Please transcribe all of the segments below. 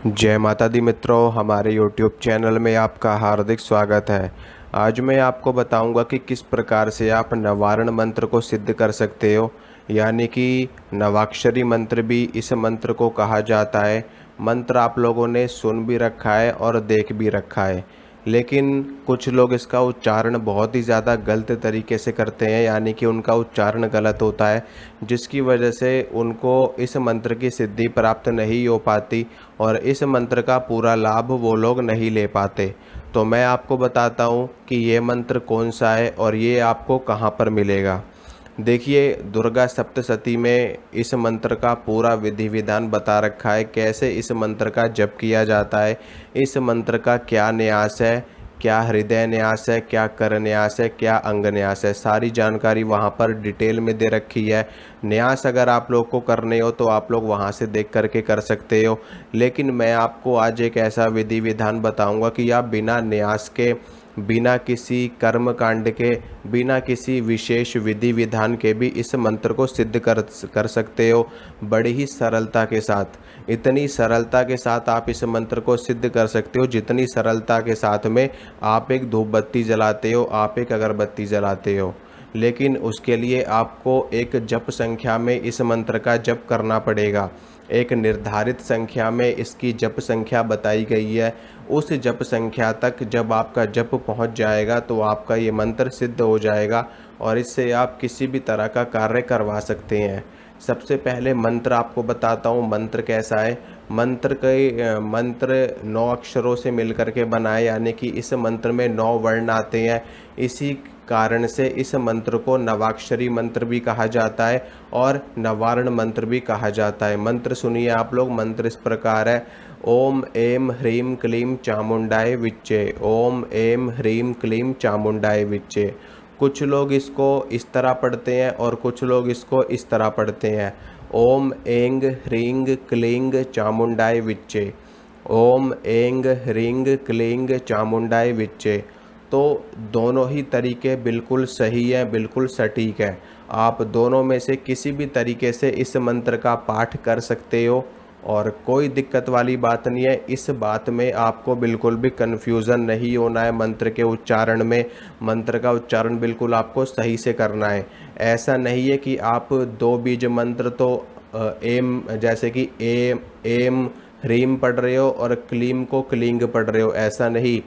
जय माता दी मित्रों, हमारे YouTube चैनल में आपका हार्दिक स्वागत है। आज मैं आपको बताऊंगा कि किस प्रकार से आप नवारण मंत्र को सिद्ध कर सकते हो, यानी कि नवाक्षरी मंत्र भी इस मंत्र को कहा जाता है। मंत्र आप लोगों ने सुन भी रखा है और देख भी रखा है, लेकिन कुछ लोग इसका उच्चारण बहुत ही ज़्यादा गलत तरीके से करते हैं, यानी कि उनका उच्चारण गलत होता है, जिसकी वजह से उनको इस मंत्र की सिद्धि प्राप्त नहीं हो पाती और इस मंत्र का पूरा लाभ वो लोग नहीं ले पाते। तो मैं आपको बताता हूँ कि ये मंत्र कौन सा है और ये आपको कहाँ पर मिलेगा। देखिए, दुर्गा सप्तशती में इस मंत्र का पूरा विधि विधान बता रखा है, कैसे इस मंत्र का जप किया जाता है, इस मंत्र का क्या न्यास है, क्या हृदय न्यास है, क्या कर न्यास है, क्या अंग न्यास है, सारी जानकारी वहाँ पर डिटेल में दे रखी है। न्यास अगर आप लोग को करने हो तो आप लोग वहाँ से देख करके कर सकते हो, लेकिन मैं आपको आज एक ऐसा विधि विधान बताऊँगा कि आप बिना न्यास के, बिना किसी कर्म कांड के, बिना किसी विशेष विधि विधान के भी इस मंत्र को सिद्ध कर सकते हो, बड़ी ही सरलता के साथ। इतनी सरलता के साथ आप इस मंत्र को सिद्ध कर सकते हो जितनी सरलता के साथ में आप एक धूप बत्ती जलाते हो, आप एक अगरबत्ती जलाते हो। लेकिन उसके लिए आपको एक जप संख्या में इस मंत्र का जप करना पड़ेगा। एक निर्धारित संख्या में इसकी जप संख्या बताई गई है। उस जप संख्या तक जब आपका जप पहुंच जाएगा तो आपका ये मंत्र सिद्ध हो जाएगा और इससे आप किसी भी तरह का कार्य करवा सकते हैं। सबसे पहले मंत्र आपको बताता हूँ मंत्र कैसा है। मंत्र 9 अक्षरों से मिलकर के बना है, यानी कि इस मंत्र में 9 वर्ण आते हैं। इसी कारण से इस मंत्र को नवाक्षरी मंत्र भी कहा जाता है और नवारण मंत्र भी कहा जाता है। मंत्र सुनिए आप लोग। मंत्र इस प्रकार है: ओम ऐं ह्रीं क्लीं चामुंडाय विच्चे। ओम ऐं ह्रीं क्लीं चामुंडाय विच्चे। कुछ लोग इसको इस तरह पढ़ते हैं और कुछ लोग इसको इस तरह पढ़ते हैं: ओम ऐं ह्रीं क्लीं चामुंडाय विच्चे। ओम ऐं ह्रीं क्लीं चामुंडाय विच्चे। तो दोनों ही तरीके बिल्कुल सही हैं, बिल्कुल सटीक है। आप दोनों में से किसी भी तरीके से इस मंत्र का पाठ कर सकते हो और कोई दिक्कत वाली बात नहीं है। इस बात में आपको बिल्कुल भी कन्फ्यूज़न नहीं होना है मंत्र के उच्चारण में। मंत्र का उच्चारण बिल्कुल आपको सही से करना है। ऐसा नहीं है कि आप 2 बीज मंत्र तो एम, जैसे कि एम ह्रीम पढ़ रहे हो और क्लीम को क्लिंग पढ़ रहे हो, ऐसा नहीं।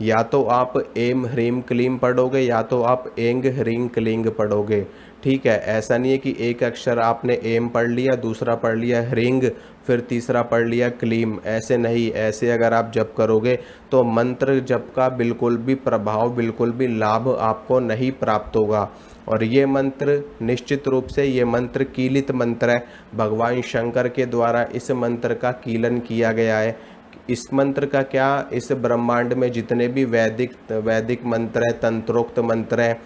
या तो आप एम ह्रीम क्लीम पढ़ोगे या तो आप एंग ह्रीं क्लिंग पढ़ोगे, ठीक है। ऐसा नहीं है कि एक अक्षर आपने एम पढ़ लिया, दूसरा पढ़ लिया ह्रींग, फिर तीसरा पढ़ लिया क्लीम, ऐसे नहीं। ऐसे अगर आप जप करोगे तो मंत्र जप का बिल्कुल भी प्रभाव, बिल्कुल भी लाभ आपको नहीं प्राप्त होगा। और ये मंत्र निश्चित रूप से ये मंत्र कीलित मंत्र है। भगवान शंकर के द्वारा इस मंत्र का कीलन किया गया है। इस मंत्र का क्या, इस ब्रह्मांड में जितने भी वैदिक मंत्र हैं, तंत्रोक्त मंत्र हैं,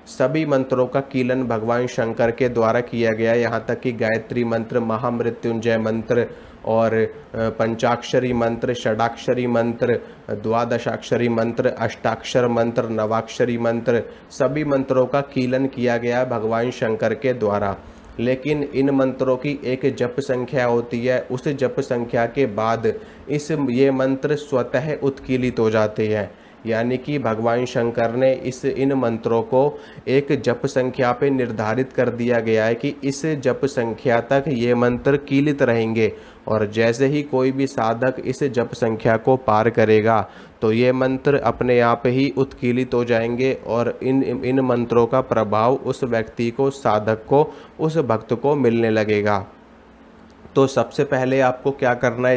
सभी मंत्रों का कीलन भगवान शंकर के द्वारा किया गया है। यहाँ तक कि गायत्री मंत्र, महामृत्युंजय मंत्र और पंचाक्षरी मंत्र, षडाक्षरी मंत्र, द्वादशाक्षरी मंत्र, अष्टाक्षर मंत्र, नवाक्षरी मंत्र, सभी मंत्रों का कीलन किया गया है भगवान शंकर के द्वारा। लेकिन इन मंत्रों की एक जप संख्या होती है। उस जप संख्या के बाद ये मंत्र स्वतः उत्कीलित हो जाते हैं, यानी कि भगवान शंकर ने इन मंत्रों को एक जप संख्या पे निर्धारित कर दिया गया है कि इस जप संख्या तक ये मंत्र कीलित रहेंगे और जैसे ही कोई भी साधक इस जप संख्या को पार करेगा तो ये मंत्र अपने आप ही उत्कीलित हो जाएंगे और इन मंत्रों का प्रभाव उस व्यक्ति को, साधक को, उस भक्त को मिलने लगेगा। तो सबसे पहले आपको क्या करना है,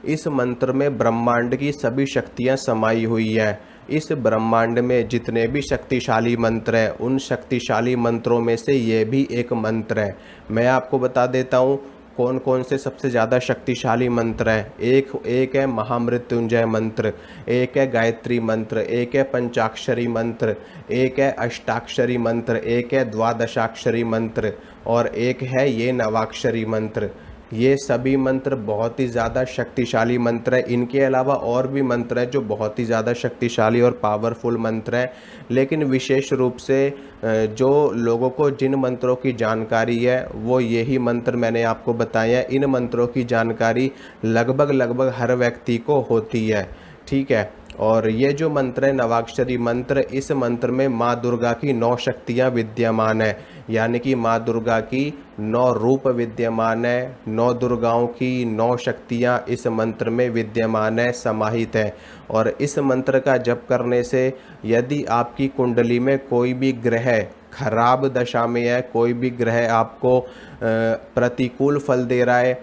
इस मंत्र में ब्रह्मांड की सभी शक्तियां समाई हुई हैं। इस ब्रह्मांड में जितने भी शक्तिशाली मंत्र हैं, उन शक्तिशाली मंत्रों में से ये भी एक मंत्र है। मैं आपको बता देता हूँ कौन कौन से सबसे ज़्यादा शक्तिशाली मंत्र हैं। एक है महामृत्युंजय मंत्र, एक है गायत्री मंत्र, एक है पंचाक्षरी मंत्र, एक है अष्टाक्षरी मंत्र, एक है द्वादशाक्षरी मंत्र और एक है ये नवाक्षरी मंत्र। ये सभी मंत्र बहुत ही ज़्यादा शक्तिशाली मंत्र हैं। इनके अलावा और भी मंत्र हैं जो बहुत ही ज़्यादा शक्तिशाली और पावरफुल मंत्र हैं, लेकिन विशेष रूप से जो लोगों को जिन मंत्रों की जानकारी है वो यही मंत्र मैंने आपको बताए हैं। इन मंत्रों की जानकारी लगभग हर व्यक्ति को होती है, ठीक है। और ये जो मंत्र है नवाक्षरी मंत्र, इस मंत्र में माँ दुर्गा की 9 शक्तियाँ विद्यमान है, यानी कि माँ दुर्गा की 9 रूप विद्यमान है। 9 दुर्गाओं की 9 शक्तियाँ इस मंत्र में विद्यमान है, समाहित है। और इस मंत्र का जप करने से यदि आपकी कुंडली में कोई भी ग्रह खराब दशा में है, कोई भी ग्रह आपको प्रतिकूल फल दे रहा है,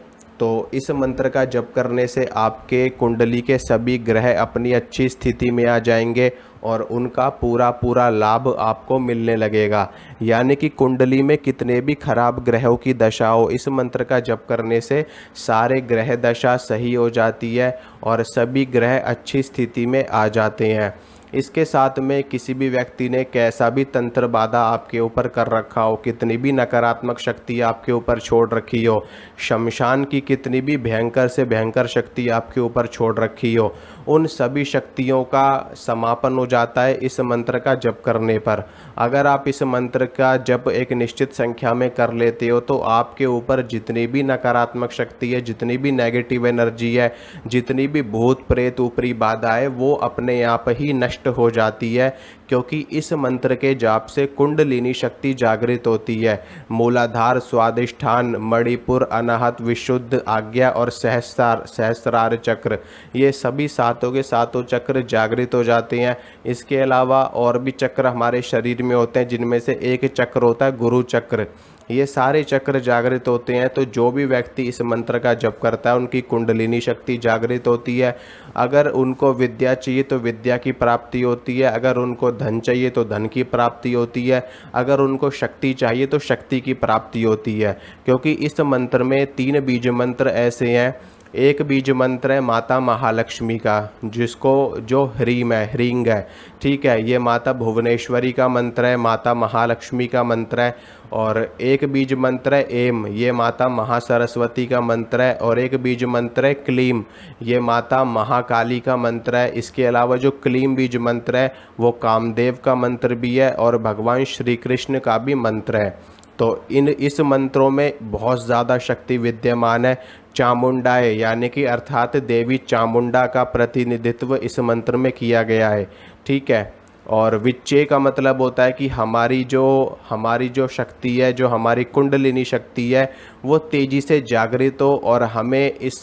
तो इस मंत्र का जप करने से आपके कुंडली के सभी ग्रह अपनी अच्छी स्थिति में आ जाएंगे और उनका पूरा लाभ आपको मिलने लगेगा। यानी कि कुंडली में कितने भी खराब ग्रहों की दशा हो, इस मंत्र का जप करने से सारे ग्रह दशा सही हो जाती है और सभी ग्रह अच्छी स्थिति में आ जाते हैं। इसके साथ में किसी भी व्यक्ति ने कैसा भी तंत्र बाधा आपके ऊपर कर रखा हो, कितनी भी नकारात्मक शक्ति आपके ऊपर छोड़ रखी हो, शमशान की कितनी भी भयंकर से भयंकर शक्ति आपके ऊपर छोड़ रखी हो, उन सभी शक्तियों का समापन हो जाता है इस मंत्र का जप करने पर। अगर आप इस मंत्र का जप एक निश्चित संख्या में कर लेते हो तो आपके ऊपर जितनी भी नकारात्मक शक्ति है, जितनी भी नेगेटिव एनर्जी है, जितनी भी भूत प्रेत ऊपरी बाधा है, वो अपने आप ही नष्ट हो जाती है, क्योंकि इस मंत्र के जाप से कुंडलिनी शक्ति जागृत होती है। मूलाधार, स्वादिष्ठान, मणिपुर, अनाहत, विशुद्ध, आज्ञा और सहस्रार चक्र, ये सभी सातों के सातों चक्र जागृत हो जाते हैं। इसके अलावा और भी चक्र हमारे शरीर में होते हैं, जिनमें से एक चक्र होता है गुरु चक्र। ये सारे चक्र जागृत होते हैं। तो जो भी व्यक्ति इस मंत्र का जप करता है उनकी कुंडलिनी शक्ति जागृत होती है। अगर उनको विद्या चाहिए तो विद्या की प्राप्ति होती है, अगर उनको धन चाहिए तो धन की प्राप्ति होती है, अगर उनको शक्ति चाहिए तो शक्ति की प्राप्ति होती है। क्योंकि इस मंत्र में 3 बीज मंत्र ऐसे हैं। एक बीज मंत्र है माता महालक्ष्मी का, जो ह्रीम है, ह्रींग है, ठीक है। ये माता भुवनेश्वरी का मंत्र है, माता महालक्ष्मी का मंत्र है। और एक बीज मंत्र है एम, ये माता महासरस्वती का मंत्र है। और एक बीज मंत्र है क्लीम, ये माता महाकाली का मंत्र है। इसके अलावा जो क्लीम बीज मंत्र है वो कामदेव का मंत्र भी है और भगवान श्री कृष्ण का भी मंत्र है। तो इस मंत्रों में बहुत ज़्यादा शक्ति विद्यमान है। चामुंडाए यानी कि अर्थात देवी चामुंडा का प्रतिनिधित्व इस मंत्र में किया गया है, ठीक है। और विच्चे का मतलब होता है कि हमारी जो शक्ति है, जो हमारी कुंडलिनी शक्ति है, वो तेज़ी से जागृत हो और हमें इस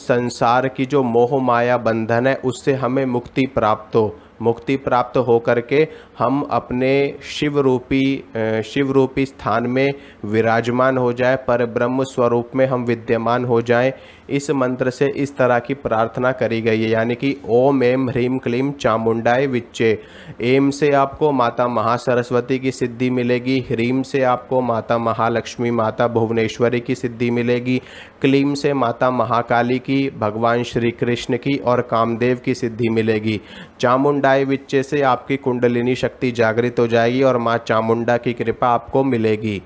संसार की जो मोह माया बंधन है उससे हमें मुक्ति प्राप्त हो। मुक्ति प्राप्त हो करके हम अपने शिव रूपी स्थान में विराजमान हो जाए, पर ब्रह्म स्वरूप में हम विद्यमान हो जाएं। इस मंत्र से इस तरह की प्रार्थना करी गई है, यानी कि ओम एम ह्रीम क्लीम चामुंडाय विच्चे। एम से आपको माता महासरस्वती की सिद्धि मिलेगी, ह्रीम से आपको माता महालक्ष्मी, माता भुवनेश्वरी की सिद्धि मिलेगी, क्लीम से माता महाकाली की, भगवान श्री कृष्ण की और कामदेव की सिद्धि मिलेगी। चामुंडाय विच्चे से आपकी कुंडलिनी शक्ति जागृत हो जाएगी और माँ चामुंडा की कृपा आपको मिलेगी।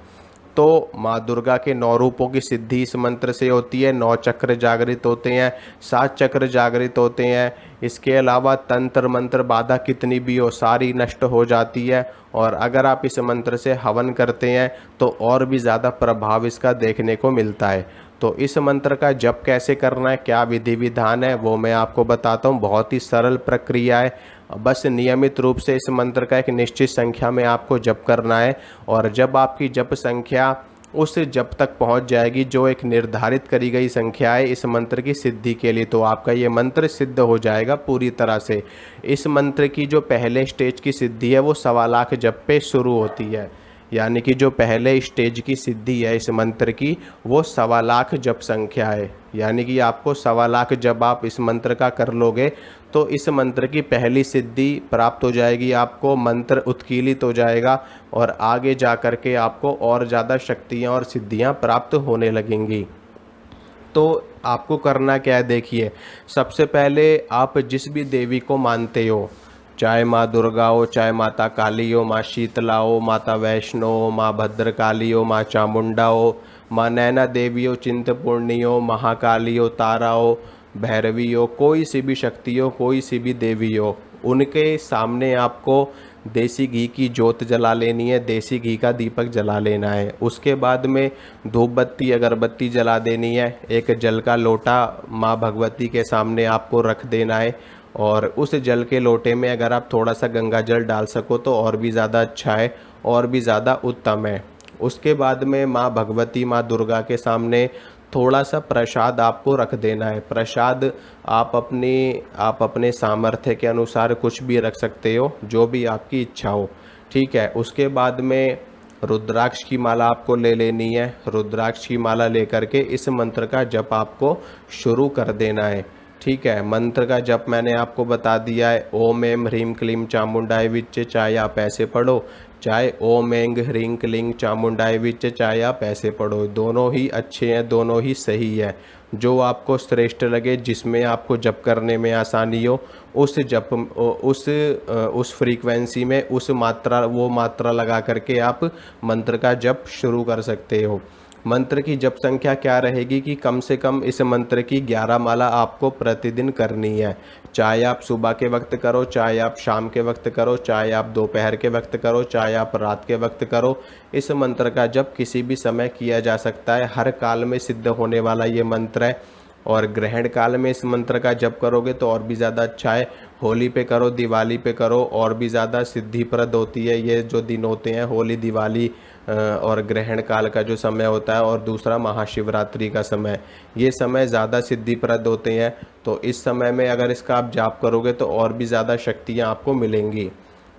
तो माँ दुर्गा के 9 रूपों की सिद्धि इस मंत्र से होती है। 9 चक्र जागृत होते हैं, 7 चक्र जागृत होते हैं। इसके अलावा तंत्र मंत्र बाधा कितनी भी हो सारी नष्ट हो जाती है। और अगर आप इस मंत्र से हवन करते हैं तो और भी ज़्यादा प्रभाव इसका देखने को मिलता है। तो इस मंत्र का जप कैसे करना है, क्या विधि विधान है, वो मैं आपको बताता हूँ। बहुत ही सरल प्रक्रिया है। बस नियमित रूप से इस मंत्र का एक निश्चित संख्या में आपको जप करना है। और जब आपकी जप संख्या उस जप तक पहुंच जाएगी जो एक निर्धारित करी गई संख्या है इस मंत्र की सिद्धि के लिए, तो आपका ये मंत्र सिद्ध हो जाएगा पूरी तरह से। इस मंत्र की जो पहले स्टेज की सिद्धि है वो 1.25 लाख जप पे शुरू होती है। यानी कि जो पहले स्टेज की सिद्धि है इस मंत्र की वो 1.25 लाख जप संख्या है। यानी कि आपको 1.25 लाख जब आप इस मंत्र का कर लोगे तो इस मंत्र की पहली सिद्धि प्राप्त हो जाएगी, आपको मंत्र उत्कीर्णित हो जाएगा और आगे जा कर के आपको और ज़्यादा शक्तियाँ और सिद्धियाँ प्राप्त होने लगेंगी। तो आपको करना क्या है, देखिए, सबसे पहले आप जिस भी देवी को मानते हो, चाहे माँ दुर्गा हो, चाहे माता काली हो, माँ शीतला हो, माता वैष्णो हो, माँ भद्रकाली हो, माँ चामुंडा हो, माँ नैना देवी हो, चिंतपूर्णी हो, महाकाली हो, तारा हो, भैरवी हो, कोई सी भी शक्ति हो, कोई सी भी देवी हो, उनके सामने आपको देसी घी की जोत जला लेनी है, देसी घी का दीपक जला लेना है। उसके बाद में धूप बत्ती अगरबत्ती जला देनी है। एक जल का लोटा माँ भगवती के सामने आपको रख देना है, और उस जल के लोटे में अगर आप थोड़ा सा गंगा जल डाल सको तो और भी ज़्यादा अच्छा है, और भी ज़्यादा उत्तम है। उसके बाद में माँ भगवती, माँ दुर्गा के सामने थोड़ा सा प्रसाद आपको रख देना है। प्रसाद आप अपने सामर्थ्य के अनुसार कुछ भी रख सकते हो, जो भी आपकी इच्छा हो, ठीक है। उसके बाद में रुद्राक्ष की माला आपको ले लेनी है। रुद्राक्ष की माला लेकर के इस मंत्र का जप आपको शुरू कर देना है, ठीक है। मंत्र का जप मैंने आपको बता दिया है। ओम एम ह्रीम क्लीम चामुंडाय विच्चे, चाहे आप ऐसे पढ़ो, चाहे ओम एंग ह्रीं क्लीं चामुंडाय विच्चे, चाहे आप ऐसे पढ़ो। दोनों ही अच्छे हैं, दोनों ही सही है। जो आपको श्रेष्ठ लगे, जिसमें आपको जप करने में आसानी हो, उस जप उस फ्रीक्वेंसी में वो मात्रा लगा करके आप मंत्र का जप शुरू कर सकते हो। मंत्र की जप संख्या क्या रहेगी कि कम से कम इस मंत्र की 11 माला आपको प्रतिदिन करनी है। चाहे आप सुबह के वक्त करो, चाहे आप शाम के वक्त करो, चाहे आप दोपहर के वक्त करो, चाहे आप रात के वक्त करो। इस मंत्र का जप किसी भी समय किया जा सकता है। हर काल में सिद्ध होने वाला ये मंत्र है, और ग्रहण काल में इस मंत्र का जप करोगे तो और भी ज़्यादा अच्छा है। होली पे करो, दिवाली पे करो, और भी ज़्यादा सिद्धिप्रद होती है। ये जो दिन होते हैं, होली, दिवाली और ग्रहण काल का जो समय होता है, और दूसरा महाशिवरात्रि का समय, ये समय ज़्यादा सिद्धिप्रद होते हैं। तो इस समय में अगर इसका आप जाप करोगे तो और भी ज़्यादा शक्तियाँ आपको मिलेंगी।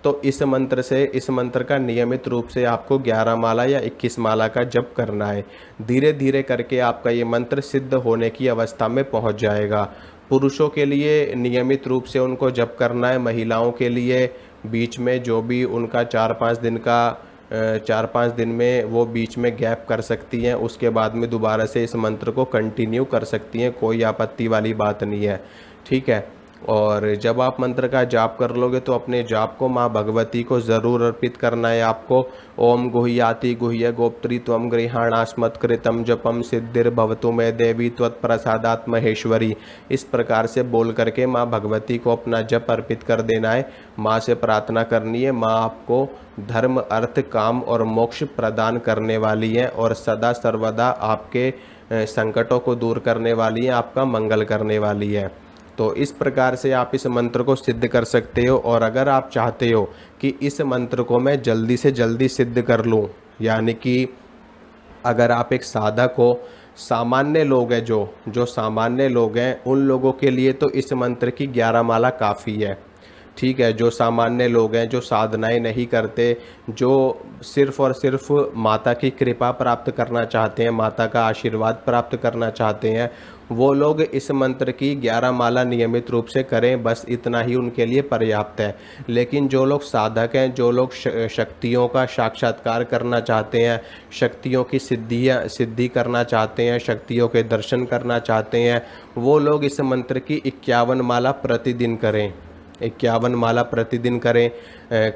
तो इस मंत्र का नियमित रूप से आपको 11 माला या 21 माला का जप करना है। धीरे धीरे करके आपका ये मंत्र सिद्ध होने की अवस्था में पहुंच जाएगा। पुरुषों के लिए नियमित रूप से उनको जप करना है। महिलाओं के लिए बीच में जो भी उनका 4-5 दिन में वो बीच में गैप कर सकती हैं, उसके बाद में दोबारा से इस मंत्र को कंटिन्यू कर सकती हैं, कोई आपत्ति वाली बात नहीं है, ठीक है। और जब आप मंत्र का जाप कर लोगे तो अपने जाप को माँ भगवती को ज़रूर अर्पित करना है आपको। ओम गुह्याति गुह्य गोप्त्री त्वं गृहाणास्मत्कृतं जपम सिद्धिर्भवतु मे देवी त्वत्प्रसादात् महेश्वरी, इस प्रकार से बोल करके माँ भगवती को अपना जप अर्पित कर देना है। माँ से प्रार्थना करनी है, माँ आपको धर्म, अर्थ, काम और मोक्ष प्रदान करने वाली है, और सदा सर्वदा आपके संकटों को दूर करने वाली है, आपका मंगल करने वाली है। तो इस प्रकार से आप इस मंत्र को सिद्ध कर सकते हो। और अगर आप चाहते हो कि इस मंत्र को मैं जल्दी से जल्दी सिद्ध कर लूँ, यानी कि अगर आप एक साधक हो, सामान्य लोग हैं, जो सामान्य लोग हैं, उन लोगों के लिए तो इस मंत्र की 11 माला काफ़ी है, ठीक है। जो सामान्य लोग हैं, जो साधनाएं नहीं करते, जो सिर्फ़ और सिर्फ माता की कृपा प्राप्त करना चाहते हैं, माता का आशीर्वाद प्राप्त करना चाहते हैं, वो लोग इस मंत्र की 11 माला नियमित रूप से करें, बस इतना ही उनके लिए पर्याप्त है। लेकिन जो लोग साधक हैं, जो लोग शक्तियों का साक्षात्कार करना चाहते हैं, शक्तियों की सिद्धि करना चाहते हैं, शक्तियों के दर्शन करना चाहते हैं, वो लोग इस मंत्र की 51 माला प्रतिदिन करें। 51 माला प्रतिदिन करें,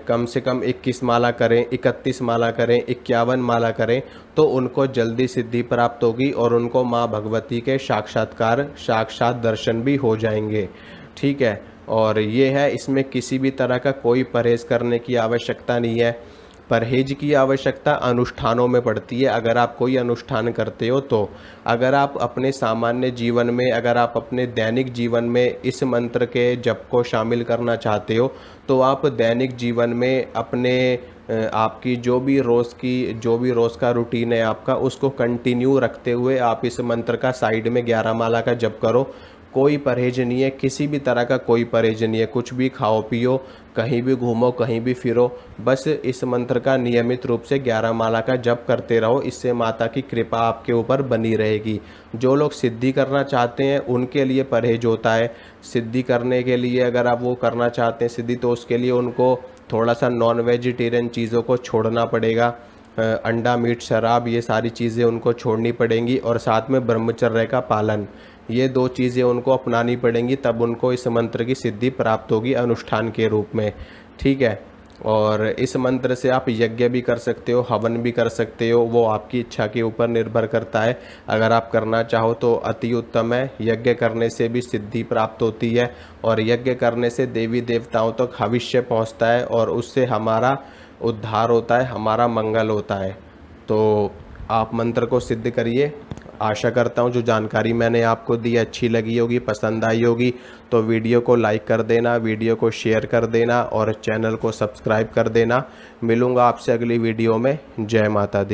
कम से कम 21 माला करें, 31 माला करें, 51 माला करें, तो उनको जल्दी सिद्धि प्राप्त होगी, और उनको माँ भगवती के साक्षात दर्शन भी हो जाएंगे, ठीक है। और ये है, इसमें किसी भी तरह का कोई परहेज़ करने की आवश्यकता नहीं है। परहेज की आवश्यकता अनुष्ठानों में पड़ती है। अगर आप कोई अनुष्ठान करते हो तो, अगर आप अपने सामान्य जीवन में, अगर आप अपने दैनिक जीवन में इस मंत्र के जप को शामिल करना चाहते हो, तो आप दैनिक जीवन में अपने आपकी जो भी रोज़ का रूटीन है आपका, उसको कंटिन्यू रखते हुए आप इस मंत्र का साइड में 11 माला का जप करो। कोई परहेज नहीं है, किसी भी तरह का कोई परहेज नहीं है। कुछ भी खाओ पियो, कहीं भी घूमो, कहीं भी फिरो, बस इस मंत्र का नियमित रूप से 11 माला का जप करते रहो। इससे माता की कृपा आपके ऊपर बनी रहेगी। जो लोग सिद्धि करना चाहते हैं उनके लिए परहेज होता है। सिद्धि करने के लिए अगर आप वो करना चाहते हैं सिद्धि, तो उसके लिए उनको थोड़ा सा नॉन वेजिटेरियन चीज़ों को छोड़ना पड़ेगा। अंडा, मीट, शराब, ये सारी चीज़ें उनको छोड़नी पड़ेंगी, और साथ में ब्रह्मचर्य का पालन, ये 2 चीज़ें उनको अपनानी पड़ेंगी, तब उनको इस मंत्र की सिद्धि प्राप्त होगी अनुष्ठान के रूप में, ठीक है। और इस मंत्र से आप यज्ञ भी कर सकते हो, हवन भी कर सकते हो, वो आपकी इच्छा के ऊपर निर्भर करता है। अगर आप करना चाहो तो अति उत्तम है। यज्ञ करने से भी सिद्धि प्राप्त होती है और यज्ञ करने से देवी देवताओं तक भविष्य पहुंचता है और उससे हमारा उद्धार होता है, हमारा मंगल होता है। तो आप मंत्र को सिद्ध करिए। आशा करता हूँ जो जानकारी मैंने आपको दी अच्छी लगी होगी, पसंद आई होगी। तो वीडियो को लाइक कर देना, वीडियो को शेयर कर देना और चैनल को सब्सक्राइब कर देना। मिलूँगा आपसे अगली वीडियो में। जय माता दी।